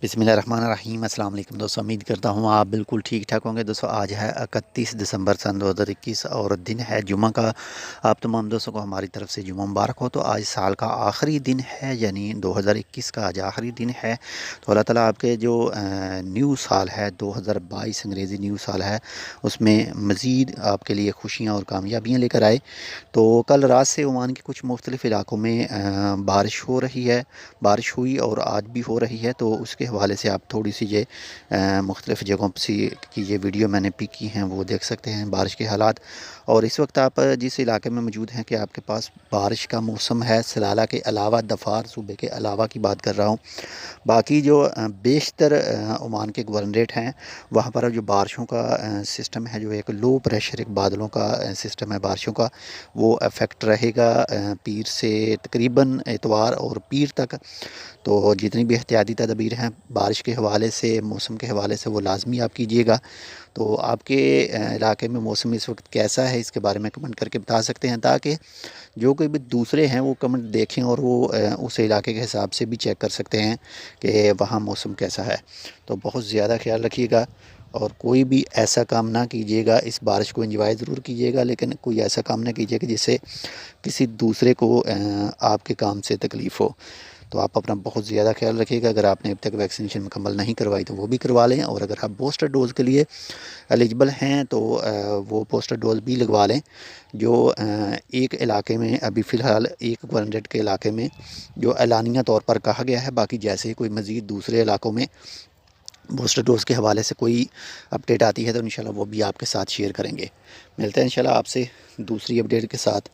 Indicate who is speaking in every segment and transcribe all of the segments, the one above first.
Speaker 1: बिस्मिल्लाहिर्रहमानिर्रहीम। अस्सलाम वालेकुम दोस्तों, उम्मीद करता हूँ आप बिल्कुल ठीक ठाक होंगे। दोस्तों आज है 31 दिसंबर सन 2021 और दिन है जुम्मा का। आप तमाम दोस्तों को हमारी तरफ से जुम्मा मुबारक हो। तो आज साल का आखिरी दिन है, यानी 2021 का आज आखिरी दिन है। तो अल्लाह ताला आपके जो न्यू साल है 2022 अंग्रेज़ी न्यू साल है, उसमें मज़ीद आपके लिए खुशियाँ और कामयाबियाँ लेकर आए। तो कल रात से ओमान के कुछ मुख्तलिफ़ इलाकों में बारिश हो रही है, बारिश हुई और आज भी हो रही है। तो उसके हवाले से आप थोड़ी सी ये मुख्तलिफ़ जगहों से की ये वीडियो मैंने पिक की हैं, वो देख सकते हैं बारिश के हालात। और इस वक्त आप जिस इलाके में मौजूद हैं कि आपके पास बारिश का मौसम है, सलाला के अलावा दफ़ार सूबे के अलावा की बात कर रहा हूँ। बाकी जो बेशतर ओमान के गवर्नरेट हैं, वहाँ पर जो बारिशों का सिस्टम है, जो एक लो प्रेशर एक बादलों का सिस्टम है बारिशों का, वो अफेक्ट रहेगा पीर से तकरीबन एतवार और पीर तक। तो जितनी भी एहतियाती तदबीर हैं बारिश के हवाले से, मौसम के हवाले से, वो लाजमी आप कीजिएगा। तो आपके इलाके में मौसम इस वक्त कैसा है, इसके बारे में कमेंट करके बता सकते हैं, ताकि जो कोई भी दूसरे हैं वो कमेंट देखें और वो उस इलाके के हिसाब से भी चेक कर सकते हैं कि वहाँ मौसम कैसा है। तो बहुत ज़्यादा ख्याल रखिएगा और कोई भी ऐसा काम ना कीजिएगा। इस बारिश को एंजॉय ज़रूर कीजिएगा, लेकिन कोई ऐसा काम ना कीजिएगा जिससे किसी दूसरे को आपके काम से तकलीफ़ हो। तो आप अपना बहुत ज़्यादा ख्याल रखिएगा। अगर आपने अब तक वैक्सीनेशन मुकम्मल नहीं करवाई तो वो भी करवा लें, और अगर आप बूस्टर डोज़ के लिए एलिजिबल हैं तो वो बूस्टर डोज़ भी लगवा लें। जो एक इलाके में अभी फ़िलहाल एक गवर्नरेट के इलाके में जो एलानिया तौर पर कहा गया है, बाकी जैसे ही कोई मज़ीद दूसरे इलाकों में बूस्टर डोज़ के हवाले से कोई अपडेट आती है तो इंशाल्लाह वो भी आपके साथ शेयर करेंगे। मिलते हैं इंशाल्लाह आपसे दूसरी अपडेट के साथ।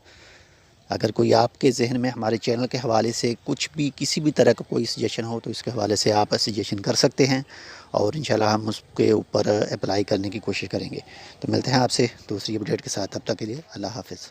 Speaker 1: अगर कोई आपके जहन में हमारे चैनल के हवाले से कुछ भी किसी भी तरह का कोई सजेशन हो तो इसके हवाले से आप सजेशन कर सकते हैं, और इंशाल्लाह हम उसके ऊपर अप्लाई करने की कोशिश करेंगे। तो मिलते हैं आपसे दूसरी अपडेट के साथ, तब तक के लिए अल्लाह हाफ़िज़।